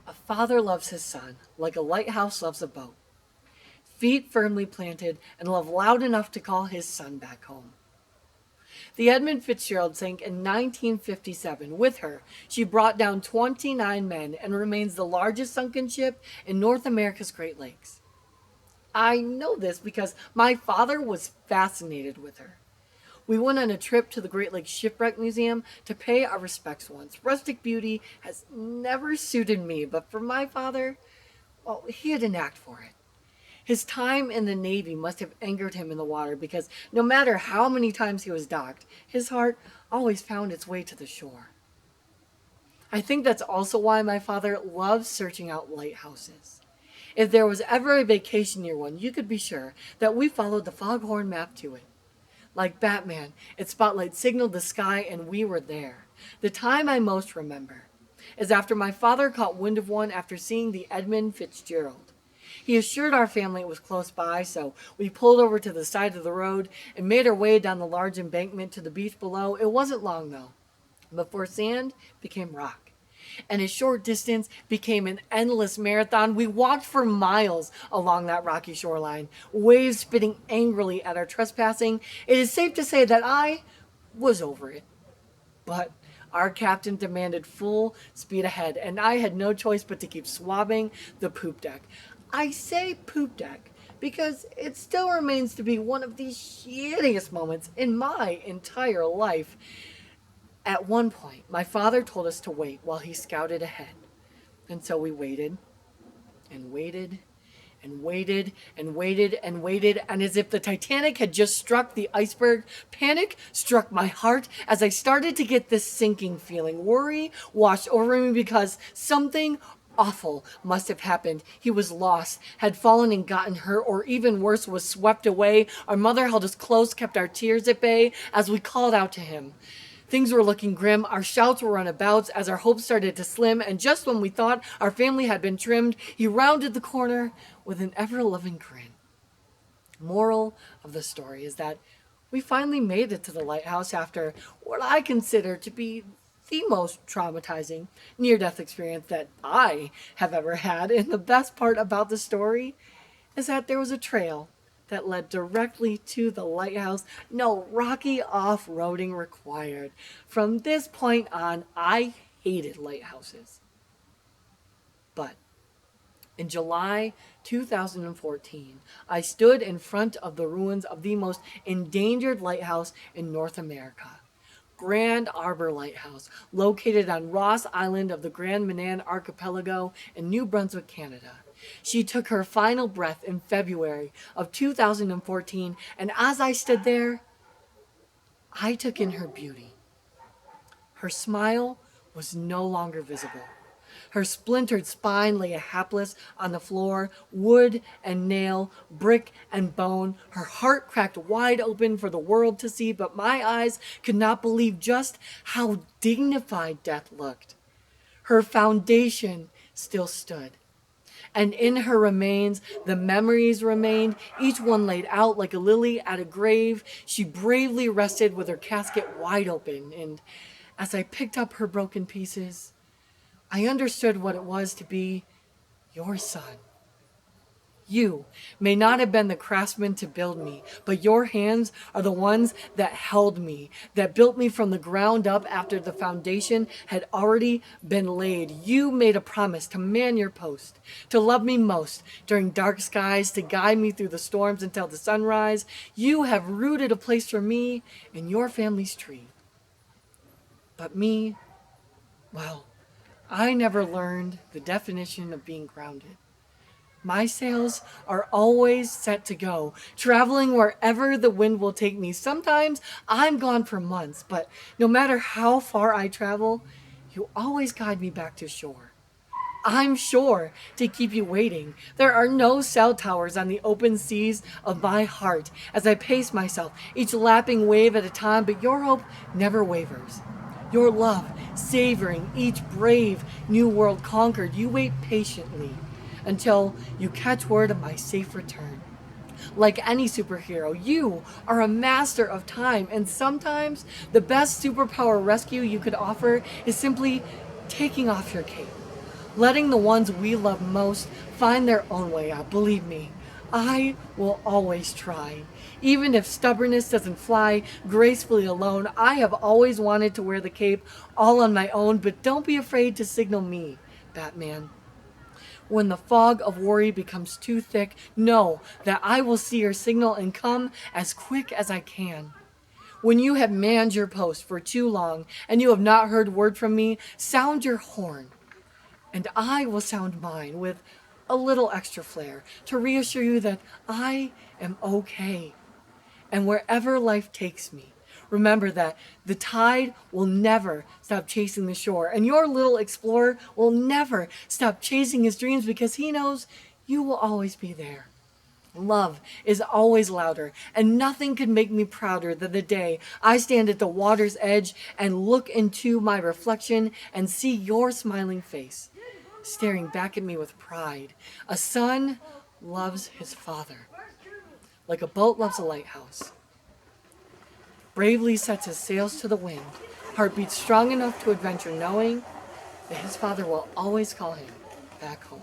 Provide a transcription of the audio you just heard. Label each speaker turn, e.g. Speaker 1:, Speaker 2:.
Speaker 1: A father loves his son like a lighthouse loves a boat, feet firmly planted and love loud enough to call his son back home. The Edmund Fitzgerald sank in 1957. With her, she brought down 29 men and remains the largest sunken ship in North America's Great Lakes. I know this because my father was fascinated with her. We went on a trip to the Great Lakes Shipwreck Museum to pay our respects once. Rustic beauty has never suited me, but for my father, well, he had a knack for it. His time in the Navy must have angered him in the water because no matter how many times he was docked, his heart always found its way to the shore. I think that's also why my father loves searching out lighthouses. If there was ever a vacation near one, you could be sure that we followed the foghorn map to it. Like Batman, its spotlight signaled the sky and we were there. The time I most remember is after my father caught wind of one after seeing the Edmund Fitzgerald. He assured our family it was close by, so we pulled over to the side of the road and made our way down the large embankment to the beach below. It wasn't long, though, before sand became rock, and a short distance became an endless marathon. We walked for miles along that rocky shoreline, waves spitting angrily at our trespassing. It is safe to say that I was over it. But our captain demanded full speed ahead, and I had no choice but to keep swabbing the poop deck. I say poop deck because it still remains to be one of the shittiest moments in my entire life. At one point, my father told us to wait while he scouted ahead. And so we waited and waited and waited and waited and waited, and as if the Titanic had just struck the iceberg, panic struck my heart as I started to get this sinking feeling. Worry washed over me because something awful must have happened. He was lost, had fallen and gotten hurt, or even worse, was swept away. Our mother held us close, kept our tears at bay as we called out to him. Things were looking grim. Our shouts were runabouts as our hopes started to slim, and just when we thought our family had been trimmed, he rounded the corner with an ever-loving grin. Moral of the story is that we finally made it to the lighthouse after what I consider to be the most traumatizing near-death experience that I have ever had. And the best part about the story is that there was a trail that led directly to the lighthouse. No rocky off-roading required. From this point on, I hated lighthouses. But in July 2014, I stood in front of the ruins of the most endangered lighthouse in North America. Grand Arbor Lighthouse, located on Ross Island of the Grand Manan Archipelago in New Brunswick, Canada. She took her final breath in February of 2014, and as I stood there, I took in her beauty. Her smile was no longer visible. Her splintered spine lay hapless on the floor, wood and nail, brick and bone, her heart cracked wide open for the world to see, but my eyes could not believe just how dignified death looked. Her foundation still stood, and in her remains the memories remained, each one laid out like a lily at a grave. She bravely rested with her casket wide open, and as I picked up her broken pieces, I understood what it was to be your son. You may not have been the craftsman to build me, but your hands are the ones that held me, that built me from the ground up after the foundation had already been laid. You made a promise to man your post, to love me most during dark skies, to guide me through the storms until the sunrise. You have rooted a place for me in your family's tree. But me, well, I never learned the definition of being grounded. My sails are always set to go, traveling wherever the wind will take me. Sometimes I'm gone for months, but no matter how far I travel, you always guide me back to shore. I'm sure to keep you waiting. There are no cell towers on the open seas of my heart as I pace myself, each lapping wave at a time, but your hope never wavers. Your love savoring each brave new world conquered. You wait patiently until you catch word of my safe return. Like any superhero, you are a master of time, and sometimes the best superpower rescue you could offer is simply taking off your cape, letting the ones we love most find their own way out. Believe me, I will always try. Even if stubbornness doesn't fly gracefully alone, I have always wanted to wear the cape all on my own, but don't be afraid to signal me, Batman. When the fog of worry becomes too thick, know that I will see your signal and come as quick as I can. When you have manned your post for too long and you have not heard word from me, sound your horn, and I will sound mine with a little extra flair to reassure you that I am okay. And wherever life takes me, remember that the tide will never stop chasing the shore, and your little explorer will never stop chasing his dreams because he knows you will always be there. Love is always louder, and nothing could make me prouder than the day I stand at the water's edge and look into my reflection and see your smiling face, staring back at me with pride. A son loves his father, like a boat loves a lighthouse. Bravely sets his sails to the wind, heartbeats strong enough to adventure, knowing that his father will always call him back home.